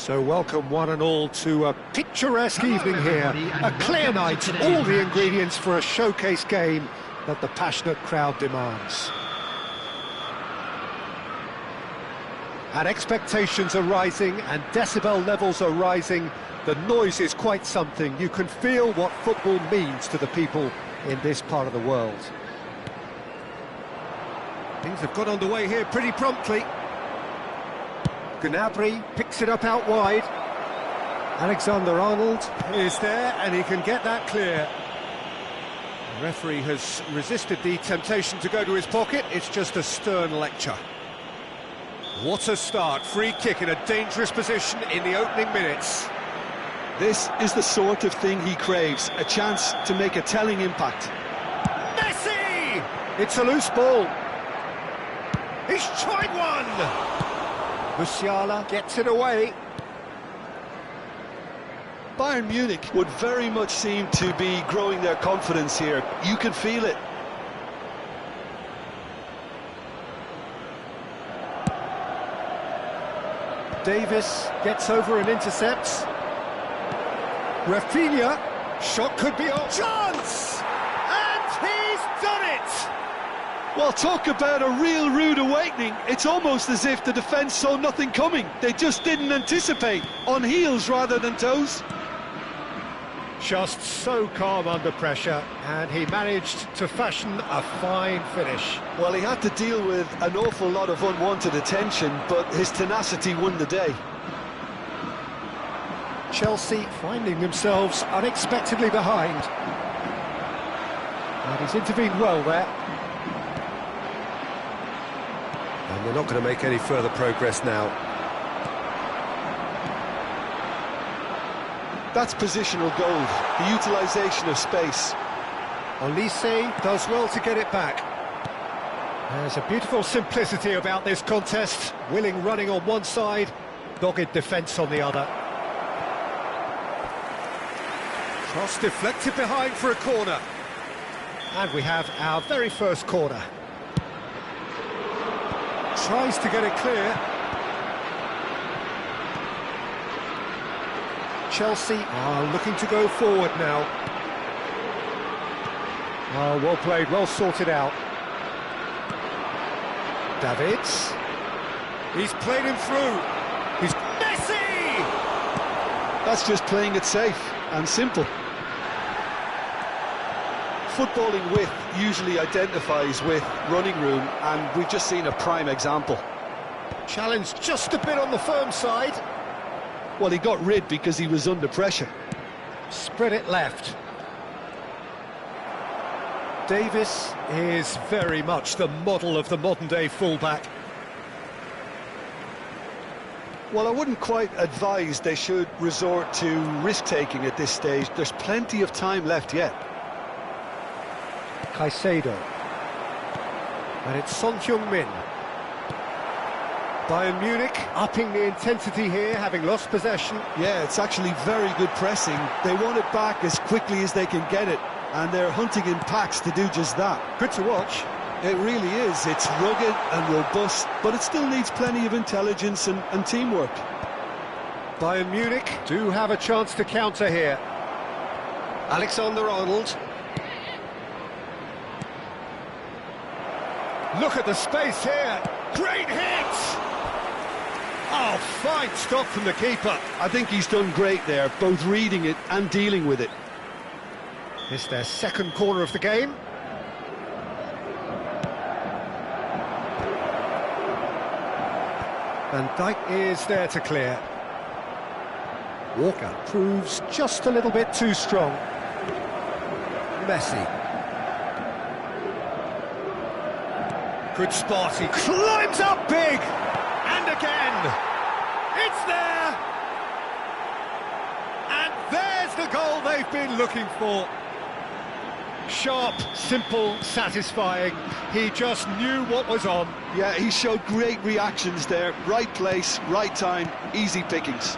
So welcome one and all to a picturesque evening here, a clear night, all the ingredients for a showcase game that the passionate crowd demands. And expectations are rising and decibel levels are rising. The noise is quite something. You can feel what football means to the people in this part of the world. Things have got underway here pretty promptly. Gnabry picks it up out wide. Alexander-Arnold is there and he can get that clear. The referee has resisted the temptation to go to his pocket. It's just a stern lecture. What a start. Free kick in a dangerous position in the opening minutes. This is the sort of thing he craves, a chance to make a telling impact. Messi! It's a loose ball. He's tried one! Musiala gets it away. Bayern Munich would very much seem to be growing their confidence here. You can feel it. Davis gets over and intercepts. Rafinha, shot could be on. Chance! And he's done it! Well, talk about a real rude awakening. It's almost as if the defence saw nothing coming. They just didn't anticipate, on heels rather than toes. Just so calm under pressure, and he managed to fashion a fine finish. Well, he had to deal with an awful lot of unwanted attention, but his tenacity won the day. Chelsea finding themselves unexpectedly behind. And he's intervened well there. And they're not going to make any further progress now. That's positional gold, the utilisation of space. Olise does well to get it back. There's a beautiful simplicity about this contest. Willing running on one side, dogged defence on the other. Cross deflected behind for a corner. And we have our very first corner. Tries to get it clear. Chelsea are looking to go forward now. Oh, well played, well sorted out. Davids. He's played him through. He's Messi! That's just playing it safe and simple. Footballing width usually identifies with running room, and we've just seen a prime example. Challenge just a bit on the firm side. Well, he got rid because he was under pressure. Spread it left. Davis is very much the model of the modern-day fullback. Well, I wouldn't quite advise they should resort to risk-taking at this stage. There's plenty of time left yet. Caicedo. And it's Son Heung-min. Bayern Munich upping the intensity here, having lost possession. Yeah, it's actually very good pressing. They want it back as quickly as they can get it, and they're hunting in packs to do just that. Good to watch. It really is. It's rugged and robust, but it still needs plenty of intelligence and teamwork. Bayern Munich do have a chance to counter here. Alexander-Arnold. Look at the space here. Great hit! Oh, fine stop from the keeper. I think he's done great there, both reading it and dealing with it. It's their second corner of the game. Van Dijk is there to clear. Walker proves just a little bit too strong. Messi. Good spot, he climbs up big! And again! It's there! And there's the goal they've been looking for. Sharp, simple, satisfying. He just knew what was on. Yeah, he showed great reactions there. Right place, right time, easy pickings.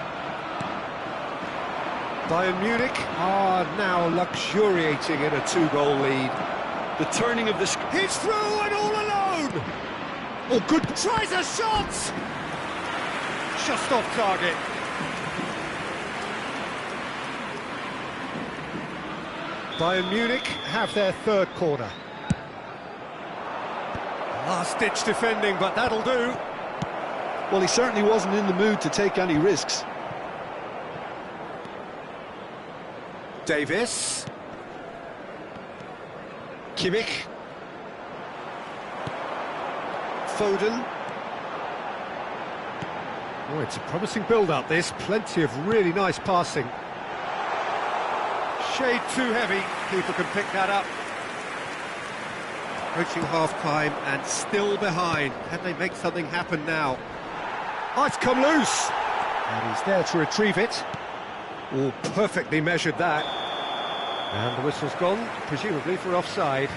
Bayern Munich are now luxuriating in a two-goal lead. The turning of the... He's through and all alone! Oh, good... Tries a shot! Just off target. Bayern Munich have their third corner. Last-ditch defending, but that'll do. Well, he certainly wasn't in the mood to take any risks. Davis. Kimmich. Foden. Oh, it's a promising build-up, this. Plenty of really nice passing. Shade too heavy. Keeper can pick that up. Approaching half-time and still behind. Can they make something happen now? Oh, it's come loose! And he's there to retrieve it. Oh, perfectly measured that. And the whistle's gone, presumably for offside.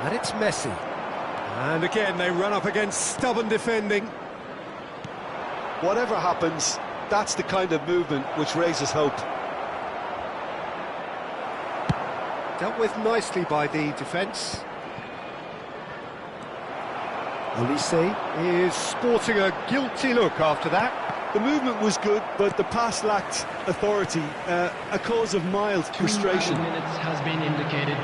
And it's Messi. And again, they run up against stubborn defending. Whatever happens, that's the kind of movement which raises hope. Dealt with nicely by the defence. Olise is sporting a guilty look after that. The movement was good, but the pass lacked authority, a cause of mild frustration. 2 minutes has been indicated.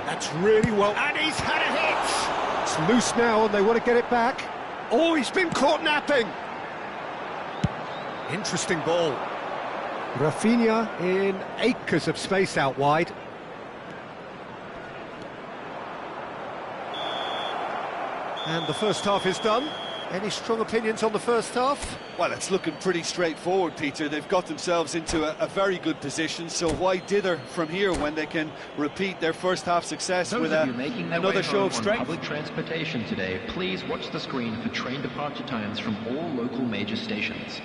That's really well... And he's had a hit! It's loose now and they want to get it back. Oh, he's been caught napping! Interesting ball. Rafinha in acres of space out wide. And the first half is done. Any strong opinions on the first half? Well, it's looking pretty straightforward, Peter. They've got themselves into a very good position, so why dither from here when they can repeat their first half success with another show of strength? Public transportation today, please watch the screen for train departure times from all local major stations.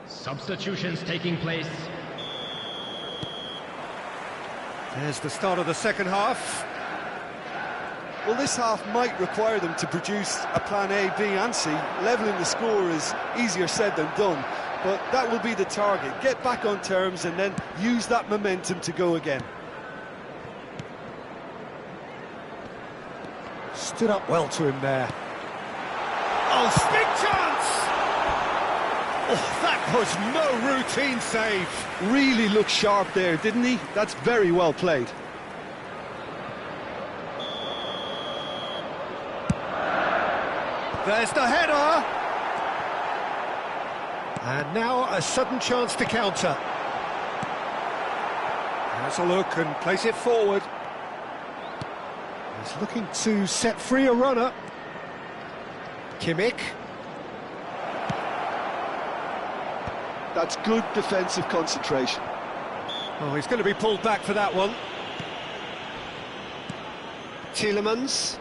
Substitutions taking place. There's the start of the second half. Well, this half might require them to produce a plan A, B and C. Levelling the score is easier said than done, but that will be the target. Get back on terms and then use that momentum to go again. Stood up well to him there. Oh, big chance! Oh, that was no routine save. Really looked sharp there, didn't he? That's very well played. There's the header. And now a sudden chance to counter. Has a look and place it forward. He's looking to set free a runner. Kimmich. That's good defensive concentration. Oh, he's going to be pulled back for that one. Tielemans.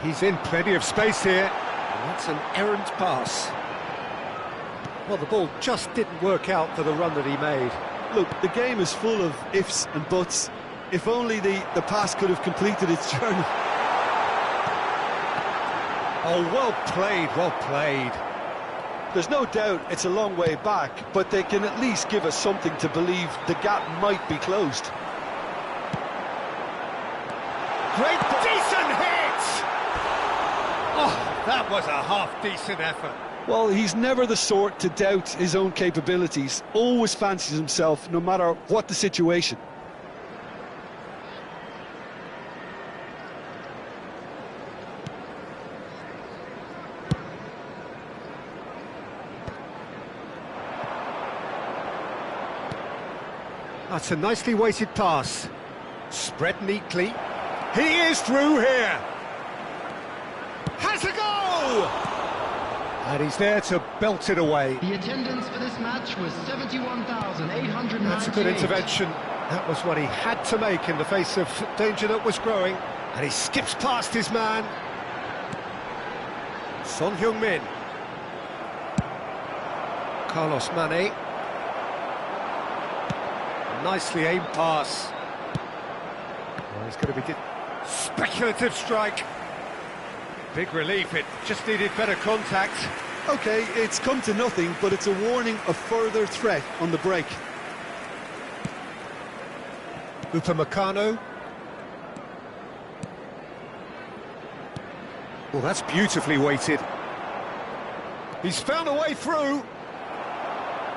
He's in plenty of space here. And that's an errant pass. Well, the ball just didn't work out for the run that he made. Look, the game is full of ifs and buts. If only the pass could have completed its journey. Oh, well played, well played. There's no doubt it's a long way back, but they can at least give us something to believe the gap might be closed. Great, decent hit! Oh, that was a half-decent effort. Well, he's never the sort to doubt his own capabilities. Always fancies himself, no matter what the situation. That's a nicely weighted pass. Spread neatly. He is through here. Has a go! And he's there to belt it away. The attendance for this match was 71,898. That's a good intervention. That was what he had to make in the face of danger that was growing. And he skips past his man. Son Heung-min. Carlos Mane. Nicely aimed pass. Oh, he's going to be speculative strike. Big relief, it just needed better contact. OK, it's come to nothing, but it's a warning of further threat on the break. Upamecano. Well, that's beautifully weighted. He's found a way through.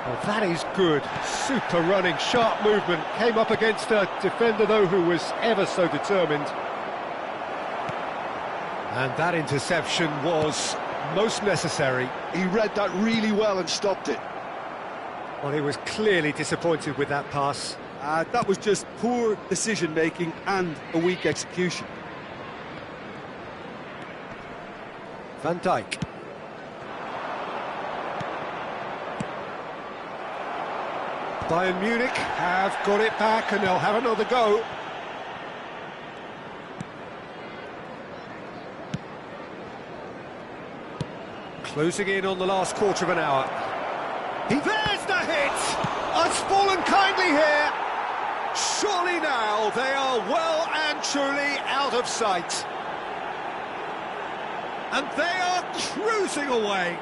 Well, that is good. Super running, sharp movement. Came up against a defender, though, who was ever so determined. And that interception was most necessary. He read that really well and stopped it. Well, he was clearly disappointed with that pass. That was just poor decision-making and a weak execution. Van Dijk. Bayern Munich have got it back and they'll have another go. Closing in on the last quarter of an hour. There's the hit! It's fallen kindly here. Surely now they are well and truly out of sight. And they are cruising away.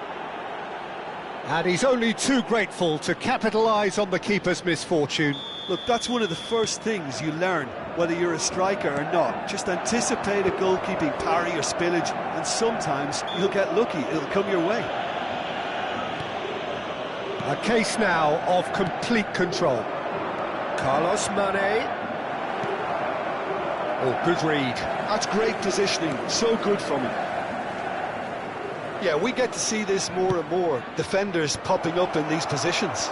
And he's only too grateful to capitalise on the keeper's misfortune. Look, that's one of the first things you learn, whether you're a striker or not. Just anticipate a goalkeeping parry or spillage, and sometimes you'll get lucky, it'll come your way. A case now of complete control. Carlos Mane. Oh, good read. That's great positioning, so good from him. Yeah, we get to see this more and more, defenders popping up in these positions.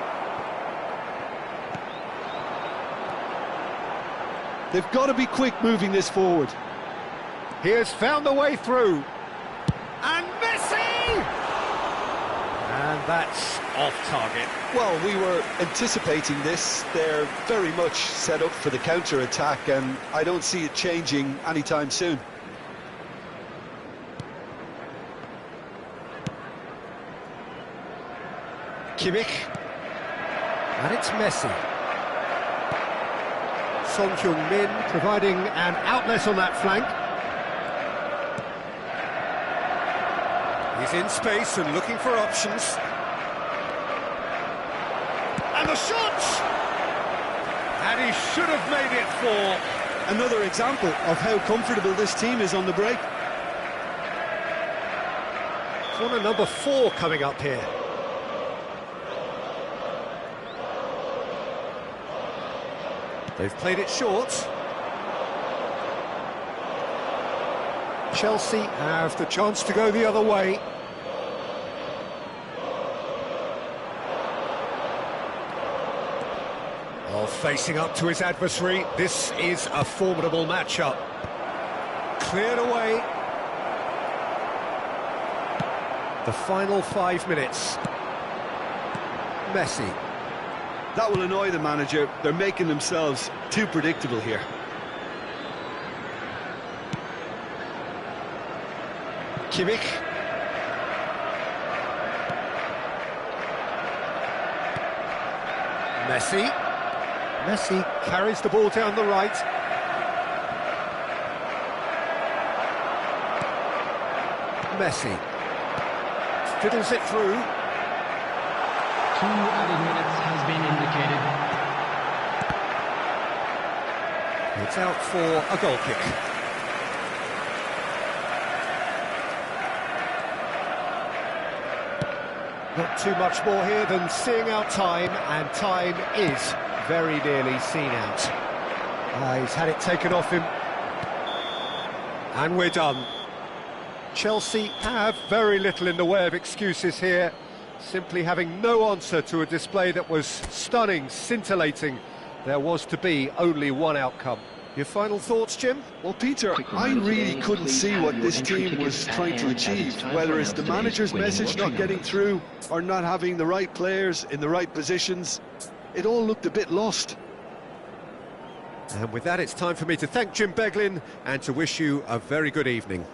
They've got to be quick moving this forward. He has found the way through. And Messi! And that's off target. Well, we were anticipating this. They're very much set up for the counter-attack, and I don't see it changing anytime soon. Kimmich. And it's Messi. Son Heung-min providing an outlet on that flank. He's in space and looking for options. And the shot! And he should have made it four. Another example of how comfortable this team is on the break. Corner number 4 coming up here. They've played it short. Chelsea have the chance to go the other way. Well, facing up to his adversary, this is a formidable matchup. Cleared away. The final 5 minutes. Messi. That will annoy the manager. They're making themselves too predictable here. Kimmich. Messi. Messi carries the ball down the right. Messi. Fiddles it through. 2 added minutes has been indicated. It's out for a goal kick. Not too much more here than seeing out time, and time is very nearly seen out. He's had it taken off him. And we're done. Chelsea have very little in the way of excuses here, simply having no answer to a display that was stunning, scintillating, there was to be only one outcome. Your final thoughts, Jim? Well, Peter, I really couldn't see what this team was trying to achieve, whether it's the manager's message not getting through or not having the right players in the right positions. It all looked a bit lost. And with that, it's time for me to thank Jim Beglin and to wish you a very good evening.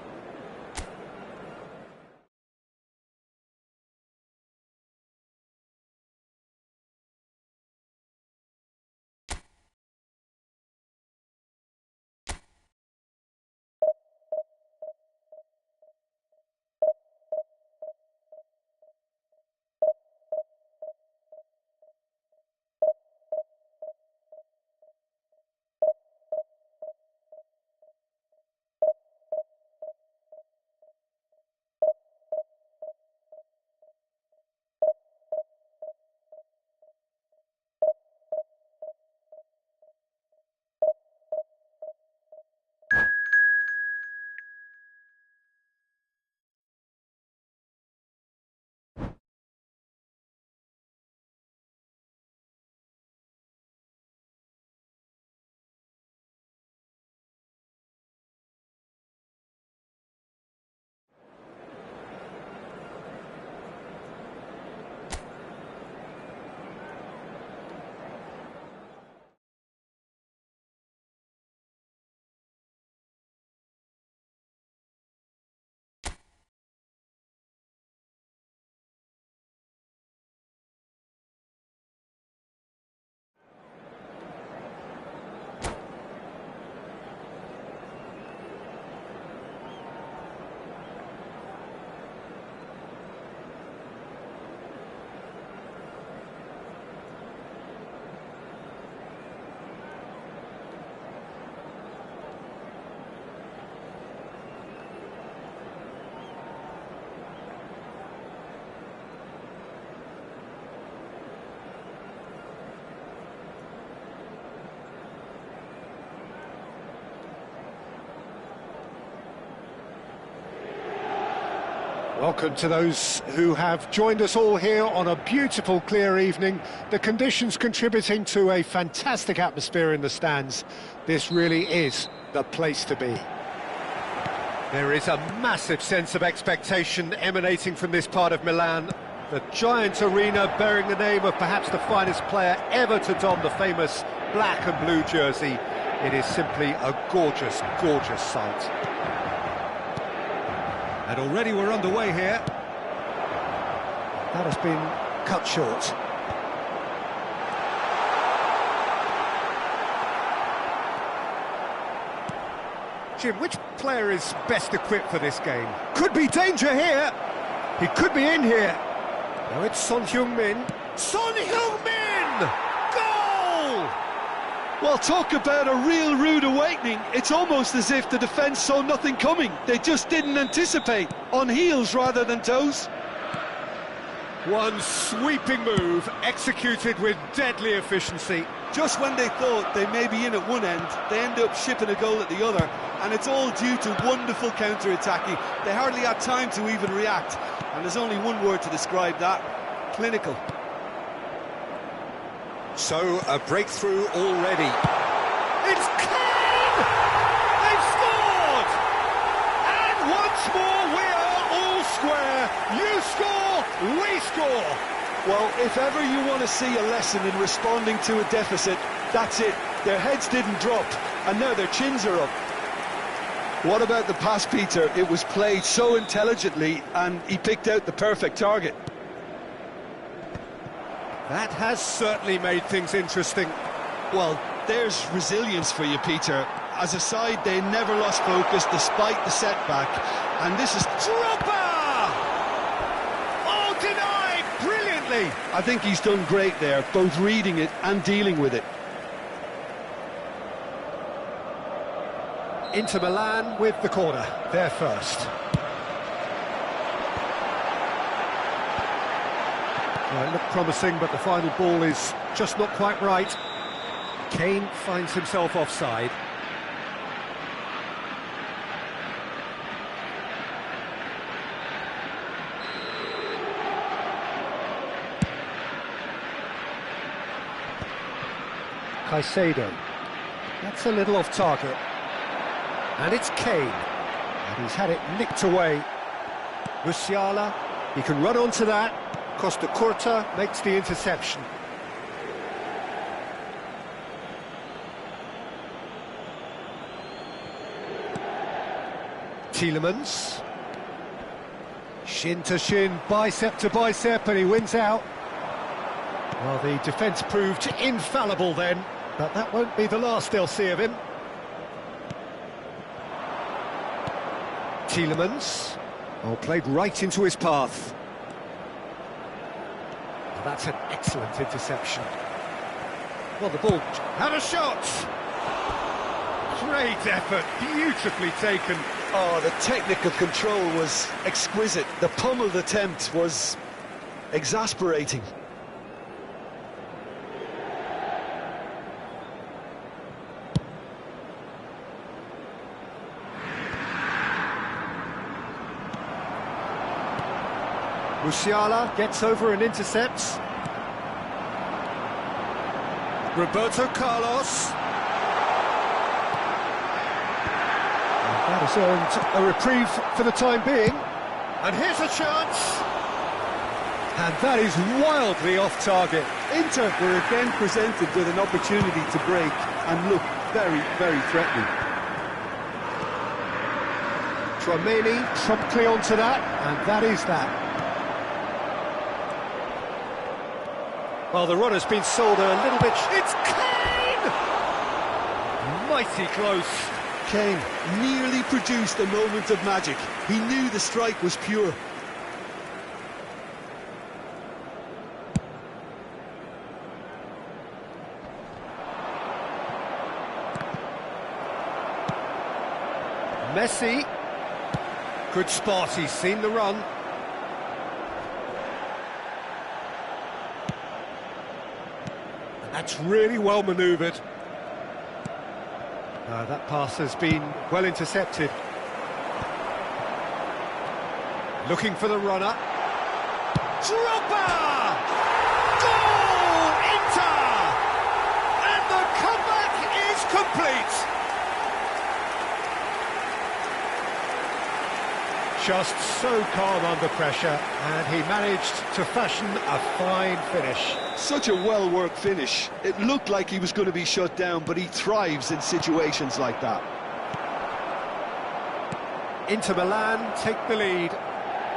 Welcome to those who have joined us all here on a beautiful, clear evening. The conditions contributing to a fantastic atmosphere in the stands. This really is the place to be. There is a massive sense of expectation emanating from this part of Milan. The giant arena bearing the name of perhaps the finest player ever to don the famous black and blue jersey. It is simply a gorgeous, gorgeous sight. And already we're underway here. That has been cut short. Jim, which player is best equipped for this game? Could be danger here. He could be in here. Now it's Son Heung-min. Son Heung-min! Goal! Well, talk about a real rude awakening. It's almost as if the defence saw nothing coming. They just didn't anticipate. On heels rather than toes. One sweeping move, executed with deadly efficiency. Just when they thought they may be in at one end, they end up shipping a goal at the other. And it's all due to wonderful counter-attacking. They hardly had time to even react. And there's only one word to describe that: clinical. So, a breakthrough already. It's kall! They've scored! And once more we are all square. You score, we score. Well, if ever you want to see a lesson in responding to a deficit, that's it. Their heads didn't drop, and now their chins are up. What about the pass, Peter? It was played so intelligently, and he picked out the perfect target. That has certainly made things interesting. Well, there's resilience for you, Peter. As a side, they never lost focus despite the setback. And this is... Dropper! Oh, denied! Brilliantly! I think he's done great there, both reading it and dealing with it. Inter Milan with the corner, there first. Well, it looked promising, but the final ball is just not quite right. Kane finds himself offside. Caicedo. That's a little off target. And it's Kane. And he's had it nicked away. Musiala, he can run onto that. Costa Curta makes the interception. Tielemans. Shin to shin, bicep to bicep, and he wins out. Well, the defence proved infallible then, but that won't be the last they'll see of him. Tielemans. Oh, played right into his path. Well, that's an excellent interception. Well, the ball had a shot. Great effort, beautifully taken. Oh, the technical control was exquisite. The pummeled attempt was exasperating. Musiala gets over and intercepts. Roberto Carlos. That has earned a reprieve for the time being. And here's a chance. And that is wildly off target. Inter were again presented with an opportunity to break and look very, very threatening. Tchouaméni promptly onto that, and that is that. Well, the runner's been sold a little bit. It's Kane! Mighty close. Kane nearly produced a moment of magic. He knew the strike was pure. Messi. Good spot, he's seen the run. And that's really well manoeuvred. That pass has been well intercepted. Looking for the runner. Drogba! Goal! Inter! And the comeback is complete! Just so calm under pressure, and he managed to fashion a fine finish. Such a well-worked finish. It looked like he was going to be shut down, but he thrives in situations like that. Inter Milan take the lead.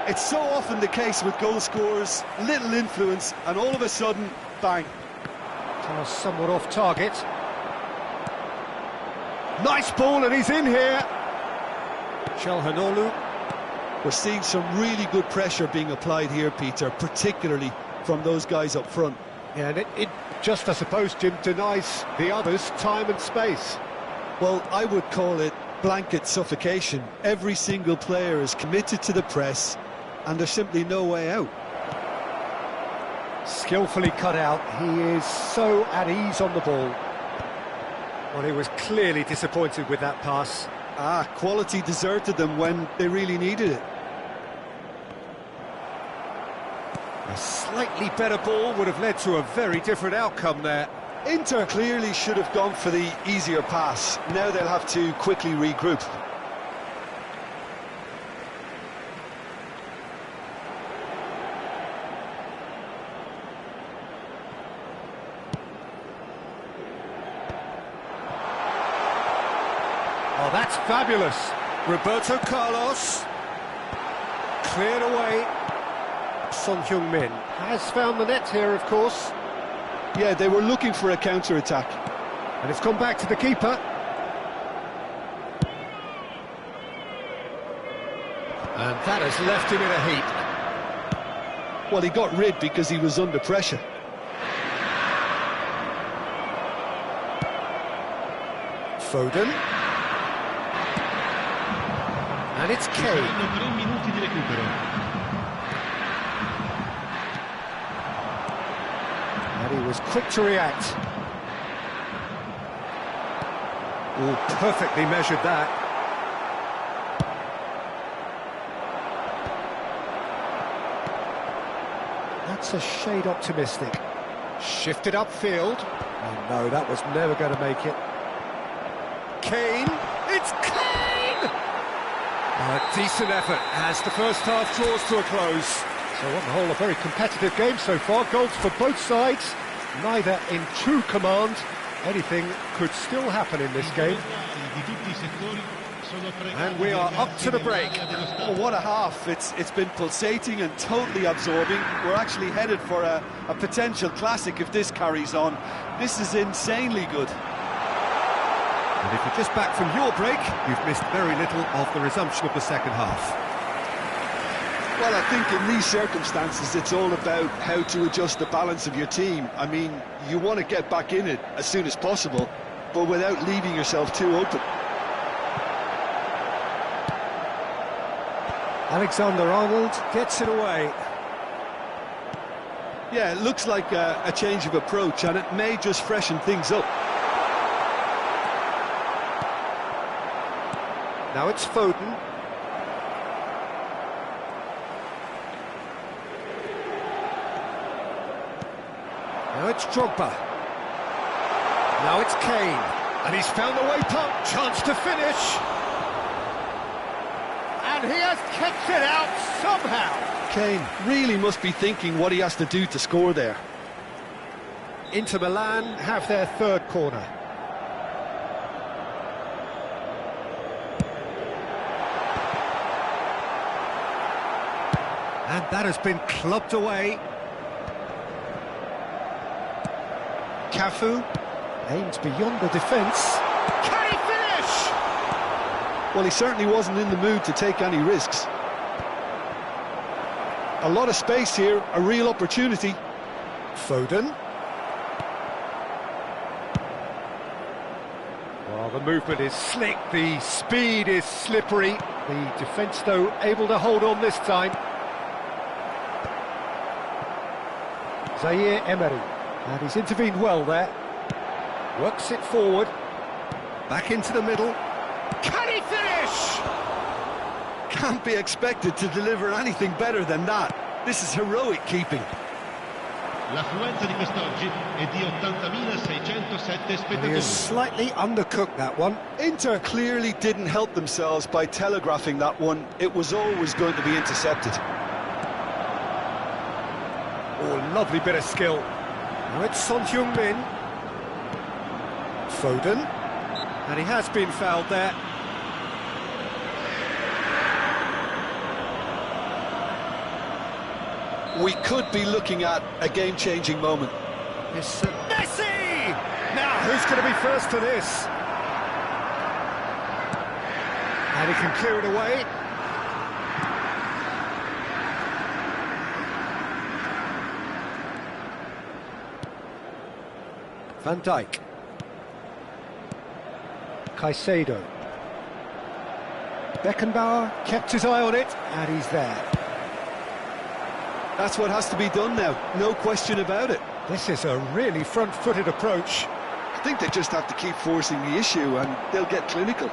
It's so often the case with goal scorers, little influence, and all of a sudden, bang. Somewhat off target. Nice ball, and he's in here. Çalhanoğlu. We're seeing some really good pressure being applied here, Peter, particularly from those guys up front. Yeah, and it just, I suppose, Jim, denies the others time and space. Well, I would call it blanket suffocation. Every single player is committed to the press, and there's simply no way out. Skillfully cut out. He is so at ease on the ball. Well, he was clearly disappointed with that pass. Quality deserted them when they really needed it. A slightly better ball would have led to a very different outcome there. Inter clearly should have gone for the easier pass. Now they'll have to quickly regroup. Oh, that's fabulous. Roberto Carlos. Cleared away. Son Heung-min has found the net here, of course. Yeah, they were looking for a counter-attack. And it's gone back to the keeper. And that has left him in a heap. Well, he got rid because he was under pressure. Foden. And it's Kane. And he was quick to react. Oh, perfectly measured that. That's a shade optimistic. Shifted upfield. Oh no, that was never going to make it. Kane, it's Kane! A decent effort as the first half draws to a close. So on the whole, a very competitive game so far. Goals for both sides, neither in true command. Anything could still happen in this game. And we are up to the break. Oh, what a half. It's been pulsating and totally absorbing. We're actually headed for a potential classic if this carries on. This is insanely good. And if you're just back from your break, you've missed very little of the resumption of the second half. Well, I think in these circumstances, it's all about how to adjust the balance of your team. I mean, you want to get back in it as soon as possible, but without leaving yourself too open. Alexander-Arnold gets it away. Yeah, it looks like a change of approach, and it may just freshen things up. Now it's Foden. Now it's Drogba. Now it's Kane. And he's found the way pump. Chance to finish. And he has kept it out somehow. Kane really must be thinking what he has to do to score there. Inter Milan have their third corner. And that has been clubbed away. Cafu aims beyond the defence. Can he finish? Well, he certainly wasn't in the mood to take any risks. A lot of space here, a real opportunity. Foden. Well, the movement is slick, the speed is slippery. The defence, though, able to hold on this time. Zaire Emery, and he's intervened well there. Works it forward. Back into the middle. Can he finish? Can't be expected to deliver anything better than that. This is heroic keeping. L'affluenza di quest'oggi è di 80.607 He spettatori. has slightly undercooked that one. Inter clearly didn't help themselves by telegraphing that one. It was always going to be intercepted. Oh, lovely bit of skill. Now it's Son Heung-min. Foden. And he has been fouled there. We could be looking at a game-changing moment. It's Messi! Now, who's going to be first to this? And he can clear it away. Van Dijk. Caicedo. Beckenbauer kept his eye on it, and he's there. That's what has to be done now, no question about it. This is a really front-footed approach. I think they just have to keep forcing the issue and they'll get clinical.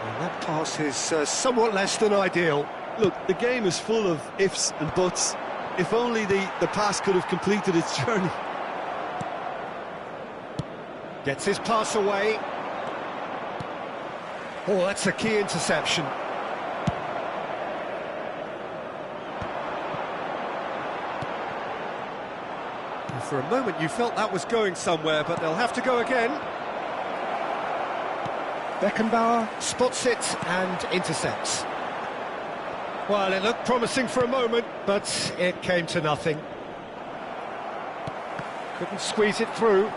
And that pass is somewhat less than ideal. Look, the game is full of ifs and buts. If only the pass could have completed its journey. Gets his pass away. Oh, that's a key interception. And for a moment you felt that was going somewhere, but they'll have to go again. Beckenbauer Spots it and intercepts. Well, it looked promising for a moment, but it came to nothing. Couldn't squeeze it through.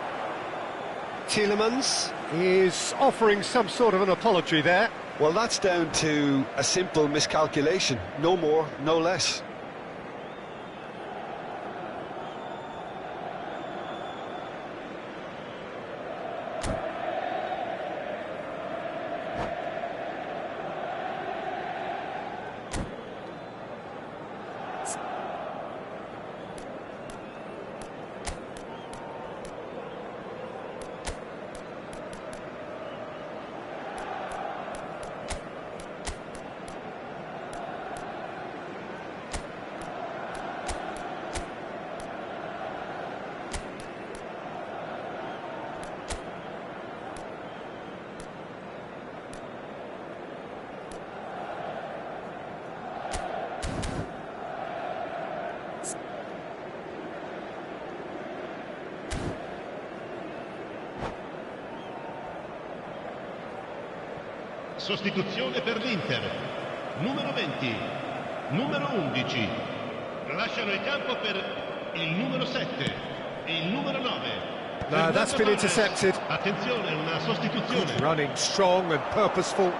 Tielemans is offering some sort of an apology there. Well, that's down to a simple miscalculation. No more, no less. Sostituzione per l'Inter. Numero 20, numero 11. Lasciano il campo per il numero 7 e il numero 9. No, that's been intercepted. Attenzione, una sostituzione. Good running, strong and purposeful.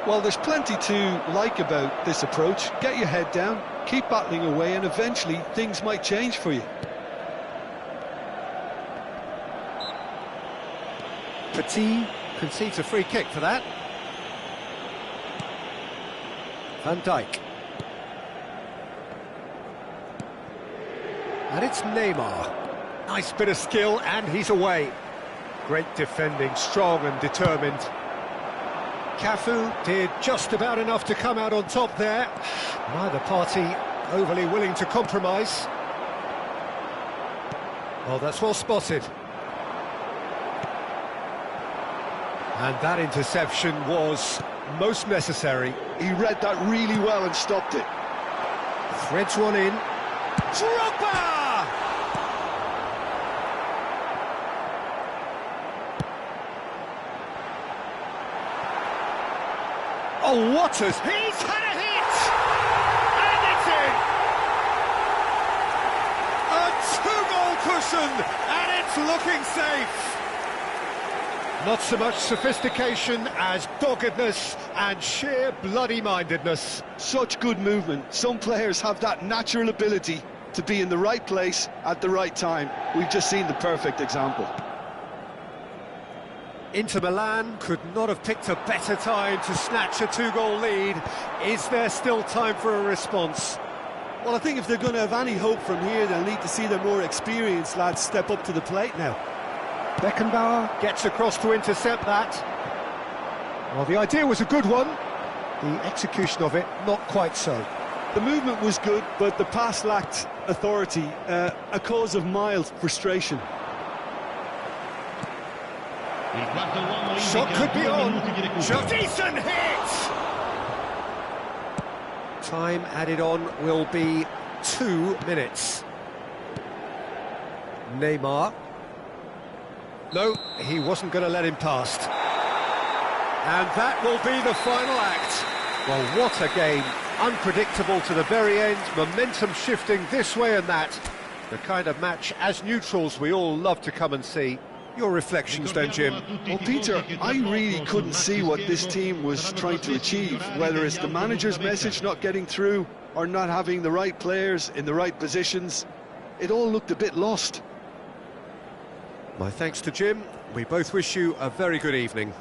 Well, there's plenty to like about this approach. Get your head down, keep battling away, and eventually things might change for you. Petit concedes a free kick for that. Van Dijk. And it's Neymar. Nice bit of skill, and he's away. Great defending, strong and determined. Cafu did just about enough to come out on top there. Neither party overly willing to compromise. Well, that's well spotted. And that interception was most necessary. He read that really well and stopped it. Threads one in. Drogba! Oh, what a... He's had a hit! And it's in! A two-goal cushion, and it's looking safe! Not so much sophistication as doggedness and sheer bloody-mindedness. Such good movement. Some players have that natural ability to be in the right place at the right time. We've just seen the perfect example. Inter Milan could not have picked a better time to snatch a two-goal lead. Is there still time for a response? Well, I think if they're going to have any hope from here, they'll need to see their more experienced lads step up to the plate now. Beckenbauer gets across to intercept that. Well, the idea was a good one. The execution of it, not quite so. The movement was good, but the pass lacked authority, a cause of mild frustration. Shot could be on. Shot, decent hit! Time added on will be 2 minutes. Neymar. No, he wasn't going to let him past. And that will be the final act. Well, what a game. Unpredictable to the very end, momentum shifting this way and that. The kind of match, as neutrals, we all love to come and see. Your reflections then, Jim? Well, Peter, I really couldn't see what this team was trying to achieve, whether it's the manager's message not getting through or not having the right players in the right positions. It all looked a bit lost. My thanks to Jim. We both wish you a very good evening.